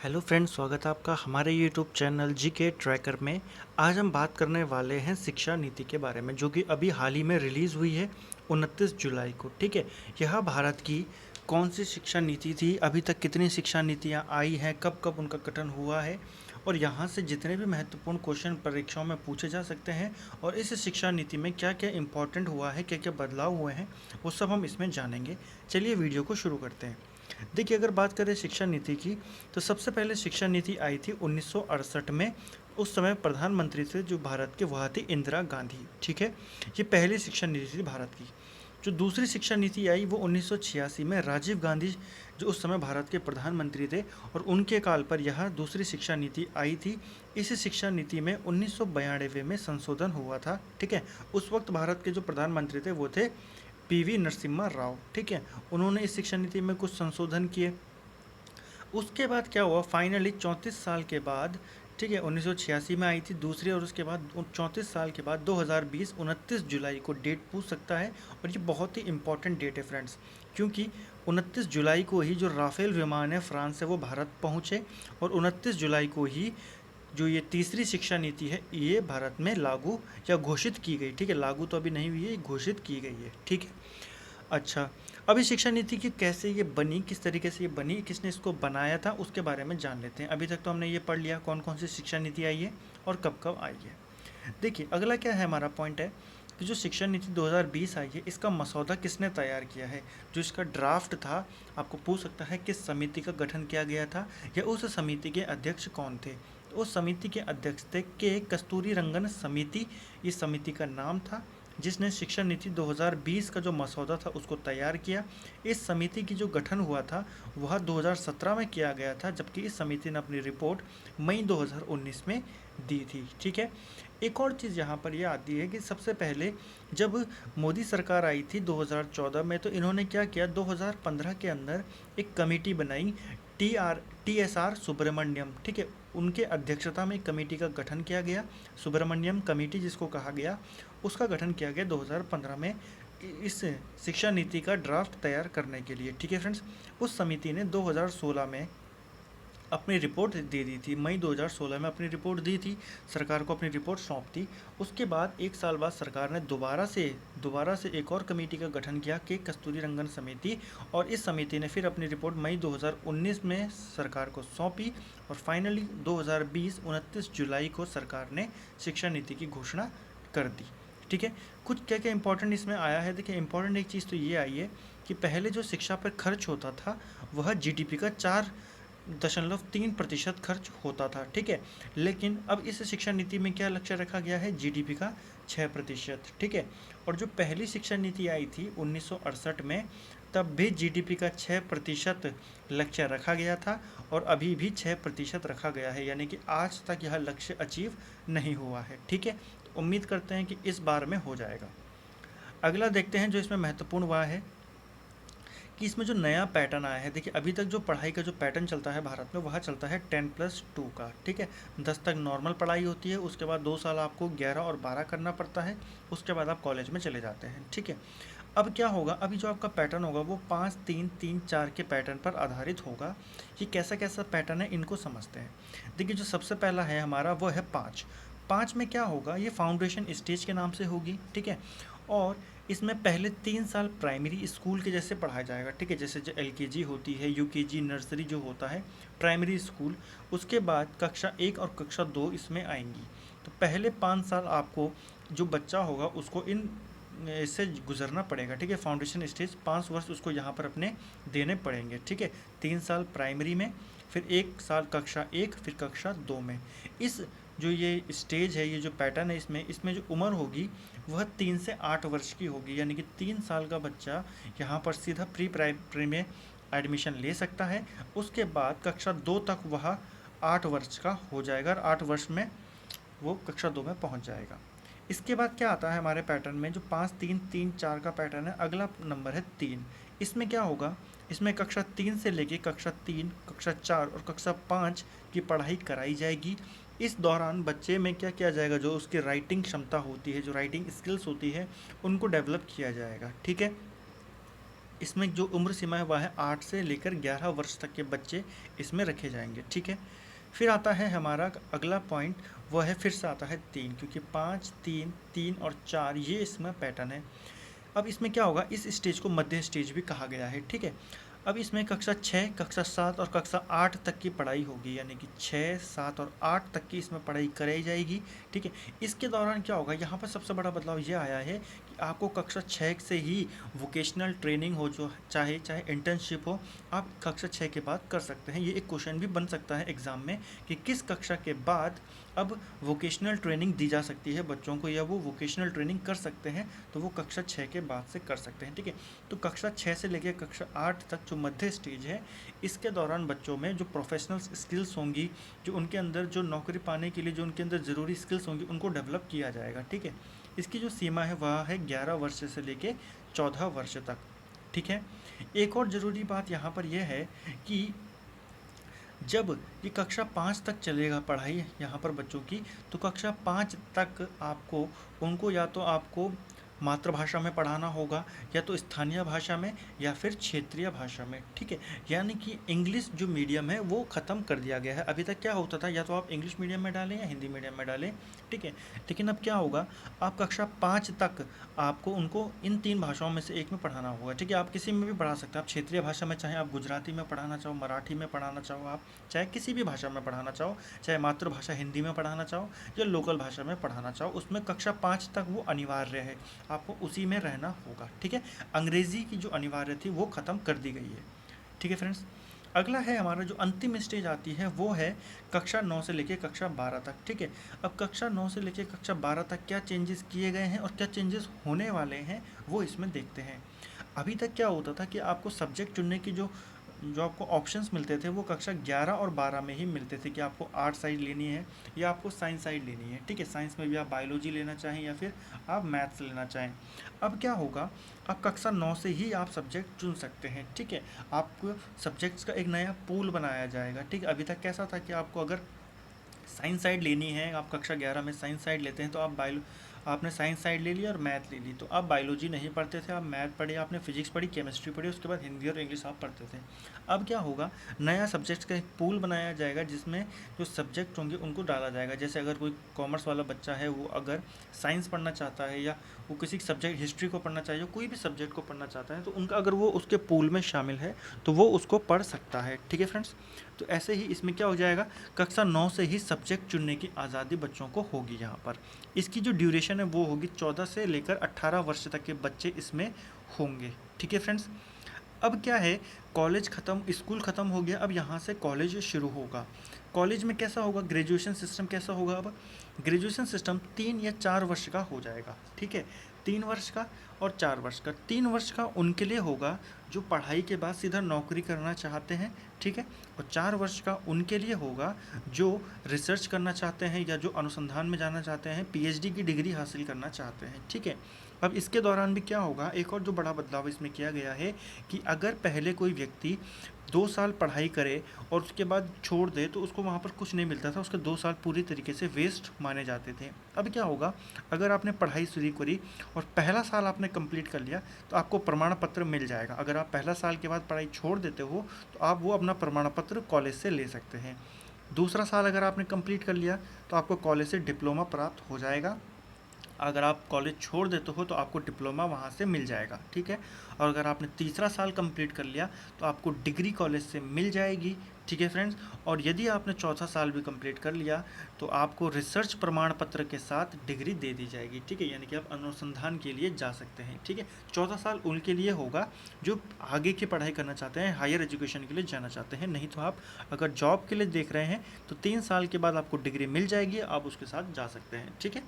Hello friends, स्वागत है आपका हमारे यूट्यूब चैनल जीके ट्रैकर में। आज हम बात करने वाले हैं शिक्षा नीति के बारे में, जो कि अभी हाल ही में रिलीज़ हुई है 29 जुलाई को। ठीक है, यह भारत की कौन सी शिक्षा नीति थी, अभी तक कितनी शिक्षा नीतियाँ आई हैं, कब कब उनका गठन हुआ है, और यहाँ से जितने भी महत्वपूर्ण क्वेश्चन परीक्षाओं में पूछे जा सकते हैं और इस शिक्षा नीति में क्या क्या इंपॉर्टेंट हुआ है, क्या क्या बदलाव हुए हैं, वो सब हम इसमें जानेंगे। चलिए वीडियो को शुरू करते हैं। देखिए, अगर बात करें शिक्षा नीति की, तो सबसे पहले शिक्षा नीति आई थी 1968 में। उस समय प्रधानमंत्री थे जो भारत के, वह थी इंदिरा गांधी। ठीक है, ये पहली शिक्षा नीति थी भारत की। जो दूसरी शिक्षा नीति आई वो 1986 में राजीव गांधी, जो उस समय भारत के प्रधानमंत्री थे, और उनके काल पर यह दूसरी शिक्षा नीति आई थी। इस शिक्षा नीति में 1992 में संशोधन हुआ था। ठीक है, उस वक्त भारत के जो प्रधानमंत्री थे वो थे पीवी नरसिम्हा राव। ठीक है, उन्होंने इस शिक्षा नीति में कुछ संशोधन किए। उसके बाद क्या हुआ, फाइनली 34 साल के बाद, ठीक है, 1986 में आई थी दूसरी, और उसके बाद 34 साल के बाद 2020 29 जुलाई को डेट पूछ सकता है। और ये बहुत ही इंपॉर्टेंट डेट है फ्रेंड्स, क्योंकि 29 जुलाई को ही जो राफेल विमान है फ्रांस से वो भारत पहुँचे, और 29 जुलाई को ही जो ये तीसरी शिक्षा नीति है ये भारत में लागू या घोषित की गई। ठीक है, लागू तो अभी नहीं हुई है, घोषित की गई है। ठीक है, अच्छा, अभी शिक्षा नीति की कैसे ये बनी, किस तरीके से ये बनी, किसने इसको बनाया था, उसके बारे में जान लेते हैं। अभी तक तो हमने ये पढ़ लिया कौन कौन सी शिक्षा नीति आई है और कब कब आई है। देखिए, अगला क्या है, हमारा पॉइंट है कि जो शिक्षा नीति 2020 आई है, इसका मसौदा किसने तैयार किया है। जो इसका ड्राफ्ट था, आपको पूछ सकता है किस समिति का गठन किया गया था, या उस समिति के अध्यक्ष कौन थे। तो उस समिति के अध्यक्ष थे के कस्तूरी रंगन समिति, इस समिति का नाम था, जिसने शिक्षा नीति 2020 का जो मसौदा था उसको तैयार किया। इस समिति की जो गठन हुआ था वह 2017 में किया गया था, जबकि इस समिति ने अपनी रिपोर्ट मई 2019 में दी थी। ठीक है, एक और चीज़ यहाँ पर यह आती है कि सबसे पहले जब मोदी सरकार आई थी 2014 में, तो इन्होंने क्या किया, 2015 के अंदर एक कमेटी बनाई, TSR सुब्रमण्यम। ठीक है, उनके अध्यक्षता में एक कमेटी का गठन किया गया, सुब्रमण्यम कमेटी जिसको कहा गया, उसका गठन किया गया 2015 में इस शिक्षा नीति का ड्राफ्ट तैयार करने के लिए। ठीक है फ्रेंड्स, उस समिति ने 2016 में अपनी रिपोर्ट दे दी थी, मई 2016 में अपनी रिपोर्ट दी थी, सरकार को अपनी रिपोर्ट सौंप दी। उसके बाद एक साल बाद सरकार ने दोबारा से एक और कमेटी का गठन किया, के कस्तूरी रंगन समिति, और इस समिति ने फिर अपनी रिपोर्ट मई 2019 में सरकार को सौंपी, और फाइनली 2020 29 जुलाई को सरकार ने शिक्षा नीति की घोषणा कर दी। ठीक है, कुछ क्या क्या इंपॉर्टेंट इसमें आया है। देखिए, इंपॉर्टेंट एक चीज़ तो ये आई है कि पहले जो शिक्षा पर खर्च होता था वह जीडीपी का 4.3% खर्च होता था। ठीक है, लेकिन अब इस शिक्षा नीति में क्या लक्ष्य रखा गया है, जीडीपी का 6%। ठीक है, और जो पहली शिक्षा नीति आई थी 1968 में, तब भी जीडीपी का 6% लक्ष्य रखा गया था, और अभी भी 6% रखा गया है, यानी कि आज तक यह लक्ष्य अचीव नहीं हुआ है। ठीक है, तो उम्मीद करते हैं कि इस बार में हो जाएगा। अगला देखते हैं जो इसमें महत्वपूर्ण हुआ है कि इसमें जो नया पैटर्न आया है। देखिए, अभी तक जो पढ़ाई का जो पैटर्न चलता है भारत में वह चलता है 10+2 का। ठीक है, 10 तक नॉर्मल पढ़ाई होती है, उसके बाद 2 साल आपको 11 और 12 करना पड़ता है, उसके बाद आप कॉलेज में चले जाते हैं। ठीक है, अब क्या होगा, अभी जो आपका पैटर्न होगा वो 5-3-3-4 के पैटर्न पर आधारित होगा। ये कैसा कैसा पैटर्न है इनको समझते हैं। देखिए, जो सबसे पहला है हमारा वो है 5 में क्या होगा, ये फाउंडेशन स्टेज के नाम से होगी। ठीक है, और इसमें पहले 3 साल प्राइमरी स्कूल के जैसे पढ़ाया जाएगा। ठीक है, जैसे जो LKG होती है, UKG नर्सरी जो होता है, प्राइमरी स्कूल, उसके बाद कक्षा 1 और कक्षा 2 इसमें आएंगी। तो पहले 5 साल आपको जो बच्चा होगा उसको इन इससे गुजरना पड़ेगा। ठीक है, फाउंडेशन स्टेज 5 वर्ष उसको यहाँ पर अपने देने पड़ेंगे। ठीक है, 3 साल प्राइमरी में, फिर 1 साल कक्षा 1, फिर कक्षा 2 में। इस जो ये स्टेज है, ये जो पैटर्न है, इसमें जो उम्र होगी वह 3 से 8 वर्ष की होगी, यानी कि 3 साल का बच्चा यहाँ पर सीधा प्री प्राइमरी में एडमिशन ले सकता है। उसके बाद कक्षा 2 तक वह 8 वर्ष का हो जाएगा, और 8 वर्ष में वो कक्षा 2 में पहुँच जाएगा। इसके बाद क्या आता है हमारे पैटर्न में, जो 5-3-3-4 का पैटर्न है, अगला नंबर है 3। इसमें क्या होगा, इसमें कक्षा 3 से लेके कक्षा 3, कक्षा 4 और कक्षा 5 की पढ़ाई कराई जाएगी। इस दौरान बच्चे में क्या किया जाएगा, जो उसकी राइटिंग क्षमता होती है, जो राइटिंग स्किल्स होती है, उनको डेवलप किया जाएगा। ठीक है, इसमें जो उम्र सीमा है वह है 8 से लेकर 11 वर्ष तक के बच्चे इसमें रखे जाएंगे, ठीक है। फिर आता है हमारा अगला पॉइंट, वह है फिर से आता है 3, क्योंकि 5, 3, 3 और 4 ये इसमें पैटर्न है। अब इसमें क्या होगा, इस स्टेज को मध्य स्टेज भी कहा गया है, ठीक है। अब इसमें कक्षा 6, कक्षा 7 और कक्षा 8 तक की पढ़ाई होगी, यानी कि 6, 7 और 8 तक की इसमें पढ़ाई कराई जाएगी, ठीक है। इसके दौरान क्या होगा, यहाँ पर सबसे बड़ा बदलाव ये आया है कि आपको कक्षा 6 से ही वोकेशनल ट्रेनिंग हो, जो चाहे इंटर्नशिप हो, आप कक्षा 6 के बाद कर सकते हैं। ये एक क्वेश्चन भी बन सकता है एग्ज़ाम में कि किस कक्षा के बाद अब वोकेशनल ट्रेनिंग दी जा सकती है बच्चों को, या वो वोकेशनल ट्रेनिंग कर सकते हैं, तो वो कक्षा 6 के बाद से कर सकते हैं, ठीक है। तो कक्षा 6 से लेकर कक्षा 8 तक जो मध्य स्टेज है, इसके दौरान बच्चों में जो प्रोफेशनल स्किल्स होंगी, जो उनके अंदर जो नौकरी पाने के लिए जो उनके अंदर ज़रूरी स्किल्स होंगी, उनको डेवलप किया जाएगा, ठीक है। इसकी जो सीमा है वह है 11 वर्ष से लेकर 14 वर्ष तक, ठीक है। एक और ज़रूरी बात यहाँ पर यह है कि जब ये कक्षा 5 तक चलेगा पढ़ाई यहाँ पर बच्चों की, तो कक्षा 5 तक आपको उनको या तो आपको मातृभाषा में पढ़ाना होगा, या तो स्थानीय भाषा में, या फिर क्षेत्रीय भाषा में, ठीक है। यानी कि इंग्लिश जो मीडियम है वो ख़त्म कर दिया गया है। अभी तक क्या होता था, या तो आप इंग्लिश मीडियम में डालें या हिंदी मीडियम में डालें, ठीक है। लेकिन अब क्या होगा, आप कक्षा 5 तक आपको उनको इन 3 भाषाओं में से एक में पढ़ाना होगा, ठीक है। आप किसी में भी पढ़ा सकते हैं, आप क्षेत्रीय भाषा में, चाहे आप गुजराती में पढ़ाना चाहो, मराठी में पढ़ाना चाहो, आप चाहे किसी भी भाषा में पढ़ाना चाहो, चाहे मातृभाषा हिंदी में पढ़ाना चाहो या लोकल भाषा में पढ़ाना चाहो, उसमें कक्षा 5 तक वो अनिवार्य है, आपको उसी में रहना होगा, ठीक है। अंग्रेज़ी की जो अनिवार्य थी वो ख़त्म कर दी गई है, ठीक है फ्रेंड्स। अगला है हमारा जो अंतिम स्टेज आती है वो है कक्षा 9 से लेकर कक्षा 12 तक, ठीक है। अब कक्षा 9 से लेकर कक्षा 12 तक क्या चेंजेस किए गए हैं और क्या चेंजेस होने वाले हैं वो इसमें देखते हैं। अभी तक क्या होता था कि आपको सब्जेक्ट चुनने की जो आपको ऑप्शंस मिलते थे वो कक्षा 11 और 12 में ही मिलते थे, कि आपको आर्ट साइड लेनी है या आपको साइंस साइड लेनी है, ठीक है। साइंस में भी आप बायोलॉजी लेना चाहें या फिर आप मैथ्स लेना चाहें। अब क्या होगा, अब कक्षा 9 से ही आप सब्जेक्ट चुन सकते हैं, ठीक है। आपको सब्जेक्ट्स का एक नया पूल बनाया जाएगा, ठीक है। अभी तक कैसा था कि आपको अगर साइंस साइड लेनी है, आप कक्षा 11 में साइंस साइड लेते हैं, तो आपने साइंस साइड ले लिया और मैथ ले ली, तो आप बायोलॉजी नहीं पढ़ते थे, आप मैथ पढ़े, आपने फिजिक्स पढ़ी, केमिस्ट्री पढ़ी, उसके बाद हिंदी और इंग्लिश आप पढ़ते थे। अब क्या होगा, नया सब्जेक्ट्स का एक पूल बनाया जाएगा जिसमें जो सब्जेक्ट होंगे उनको डाला जाएगा। जैसे अगर कोई कॉमर्स वाला बच्चा है, वो अगर साइंस पढ़ना चाहता है या वो किसी सब्जेक्ट हिस्ट्री को पढ़ना चाहिए, कोई भी सब्जेक्ट को पढ़ना चाहता है, तो उनका अगर वो उसके पूल में शामिल है तो वो उसको पढ़ सकता है, ठीक है फ्रेंड्स। तो ऐसे ही इसमें क्या हो जाएगा, कक्षा 9 से ही सब्जेक्ट चुनने की आज़ादी बच्चों को होगी यहाँ पर। इसकी जो ड्यूरेशन है वो होगी 14 से लेकर 18 वर्ष तक के बच्चे इसमें होंगे, ठीक है फ्रेंड्स। अब क्या है, कॉलेज ख़त्म, स्कूल ख़त्म हो गया, अब यहाँ से कॉलेज शुरू होगा। कॉलेज में कैसा होगा, ग्रेजुएशन सिस्टम कैसा होगा, अब ग्रेजुएशन सिस्टम 3 या 4 वर्ष का हो जाएगा, ठीक है। 3 वर्ष का और 4 वर्ष का। 3 वर्ष का उनके लिए होगा जो पढ़ाई के बाद सीधा नौकरी करना चाहते हैं, ठीक है। और 4 वर्ष का उनके लिए होगा जो रिसर्च करना चाहते हैं या जो अनुसंधान में जाना चाहते हैं, पीएचडी की डिग्री हासिल करना चाहते हैं, ठीक है। अब इसके दौरान भी क्या होगा, एक और जो बड़ा बदलाव इसमें किया गया है कि अगर पहले कोई व्यक्ति 2 साल पढ़ाई करे और उसके बाद छोड़ दे तो उसको वहाँ पर कुछ नहीं मिलता था, उसके 2 साल पूरी तरीके से वेस्ट माने जाते थे। अब क्या होगा, अगर आपने पढ़ाई शुरू करी और पहला साल आपने कंप्लीट कर लिया तो आपको प्रमाण पत्र मिल जाएगा। अगर आप पहला साल के बाद पढ़ाई छोड़ देते हो तो आप वो अपना प्रमाण पत्र कॉलेज से ले सकते हैं। दूसरा साल अगर आपने कंप्लीट कर लिया तो आपको कॉलेज से डिप्लोमा प्राप्त हो जाएगा। अगर आप कॉलेज छोड़ देते हो तो आपको डिप्लोमा वहाँ से मिल जाएगा, ठीक है। और अगर आपने तीसरा साल कंप्लीट कर लिया तो आपको डिग्री कॉलेज से मिल जाएगी, ठीक है फ्रेंड्स। और यदि आपने चौथा साल भी कंप्लीट कर लिया तो आपको रिसर्च प्रमाण पत्र के साथ डिग्री दे दी जाएगी, ठीक है। यानी कि आप अनुसंधान के लिए जा सकते हैं, ठीक है। चौथा साल उनके लिए होगा जो आगे की पढ़ाई करना चाहते हैं, हायर एजुकेशन के लिए जाना चाहते हैं। नहीं तो आप अगर जॉब के लिए देख रहे हैं तो 3 साल के बाद आपको डिग्री मिल जाएगी, आप उसके साथ जा सकते हैं, ठीक है।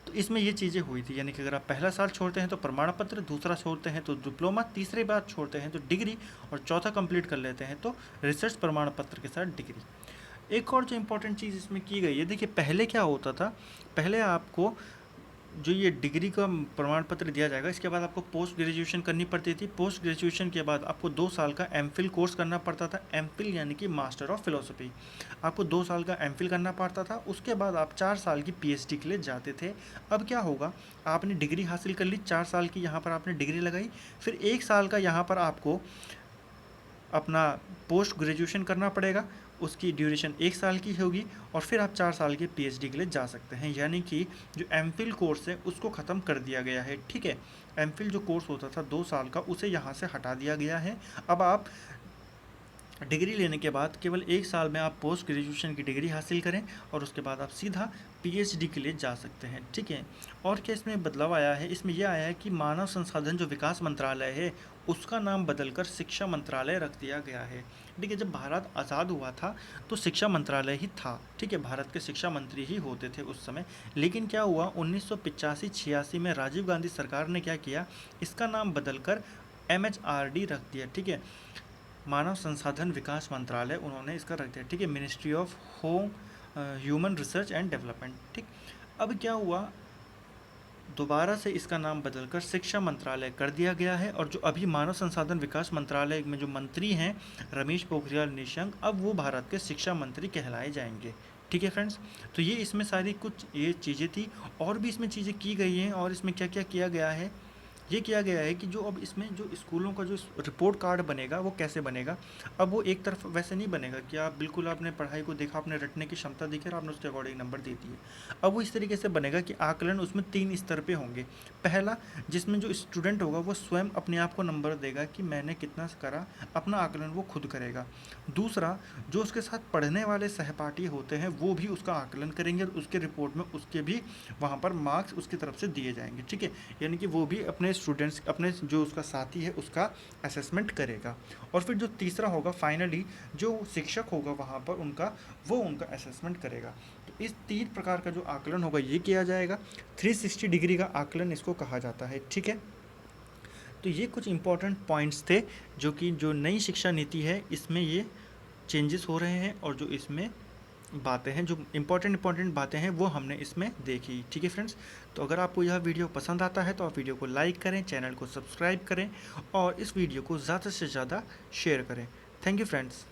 तो इसमें ये चीज़ें हुई थी, यानी कि अगर आप पहला साल छोड़ते हैं तो प्रमाण पत्र, दूसरा छोड़ते हैं तो डिप्लोमा, तीसरी बार छोड़ते हैं तो डिग्री, और चौथा कंप्लीट कर लेते हैं तो रिसर्च प्रमाण पत्र के साथ डिग्री। एक और जो इम्पोर्टेंट चीज़ इसमें की गई है, देखिए पहले क्या होता था, पहले आपको जो ये डिग्री का प्रमाण पत्र दिया जाएगा, इसके बाद आपको पोस्ट ग्रेजुएशन करनी पड़ती थी। पोस्ट ग्रेजुएशन के बाद आपको 2 साल का एमफिल कोर्स करना पड़ता था। एमफिल यानी कि मास्टर ऑफ फिलोसफी। आपको 2 साल का एमफिल करना पड़ता था। उसके बाद आप 4 साल की पीएचडी के लिए जाते थे। अब क्या होगा, आपने डिग्री हासिल कर ली, 4 साल की यहाँ पर आपने डिग्री लगाई, फिर 1 साल का यहाँ पर आपको अपना पोस्ट ग्रेजुएशन करना पड़ेगा। उसकी ड्यूरेशन 1 साल की होगी और फिर आप 4 साल के पीएचडी के लिए जा सकते हैं। यानी कि जो एमफिल कोर्स है उसको ख़त्म कर दिया गया है, ठीक है। एमफिल जो कोर्स होता था 2 साल का, उसे यहाँ से हटा दिया गया है। अब आप डिग्री लेने के बाद केवल 1 साल में आप पोस्ट ग्रेजुएशन की डिग्री हासिल करें और उसके बाद आप सीधा पीएचडी के लिए जा सकते हैं, ठीक है। और क्या इसमें बदलाव आया है, इसमें यह आया है कि मानव संसाधन जो विकास मंत्रालय है उसका नाम बदलकर शिक्षा मंत्रालय रख दिया गया है, ठीक है। जब भारत आज़ाद हुआ था तो शिक्षा मंत्रालय ही था, ठीक है। भारत के शिक्षा मंत्री ही होते थे उस समय। लेकिन क्या हुआ, 1985-86 में राजीव गांधी सरकार ने क्या किया, इसका नाम बदलकर MHRD रख दिया, ठीक है। मानव संसाधन विकास मंत्रालय उन्होंने इसका रख दिया, ठीक है। Ministry of home human research and development, ठीक। अब क्या हुआ, दोबारा से इसका नाम बदलकर शिक्षा मंत्रालय कर दिया गया है। और जो अभी मानव संसाधन विकास मंत्रालय में जो मंत्री हैं रमेश पोखरियाल निशंक, अब वो भारत के शिक्षा मंत्री कहलाए जाएंगे, ठीक है फ्रेंड्स। तो ये इसमें सारी कुछ ये चीज़ें थी, और भी इसमें चीज़ें की गई हैं। और इसमें क्या क्या किया गया है, ये किया गया है कि जो अब इसमें जो स्कूलों का जो रिपोर्ट कार्ड बनेगा वो कैसे बनेगा। अब वो एक तरफ वैसे नहीं बनेगा कि आप बिल्कुल आपने पढ़ाई को देखा, आपने रटने की क्षमता देखी और आपने उसके अकॉर्डिंग नंबर दे दिए। अब वो इस तरीके से बनेगा कि आकलन उसमें 3 स्तर पे होंगे। पहला, जिसमें जो स्टूडेंट होगा वो स्वयं अपने आप को नंबर देगा कि मैंने कितना करा, अपना आकलन वो खुद करेगा। दूसरा, जो उसके साथ पढ़ने वाले सहपाठी होते हैं वो भी उसका आकलन करेंगे और उसके रिपोर्ट में उसके भी वहाँ पर मार्क्स उसकी तरफ से दिए जाएंगे, ठीक है। यानी कि वो भी अपने स्टूडेंट्स, अपने जो उसका साथी है उसका असेसमेंट करेगा। और फिर जो तीसरा होगा, फाइनली जो शिक्षक होगा वहाँ पर वो उनका असेसमेंट करेगा। तो इस 3 प्रकार का जो आकलन होगा ये किया जाएगा। 360 डिग्री का आकलन इसको कहा जाता है, ठीक है। तो ये कुछ इंपॉर्टेंट पॉइंट्स थे जो कि जो नई शिक्षा नीति है इसमें ये चेंजेस हो रहे हैं, और जो इसमें बातें हैं, जो इंपॉर्टेंट बातें हैं वो हमने इसमें देखी, ठीक है फ्रेंड्स। तो अगर आपको यह वीडियो पसंद आता है तो आप वीडियो को लाइक करें, चैनल को सब्सक्राइब करें और इस वीडियो को ज़्यादा से ज़्यादा शेयर करें। Thank you friends.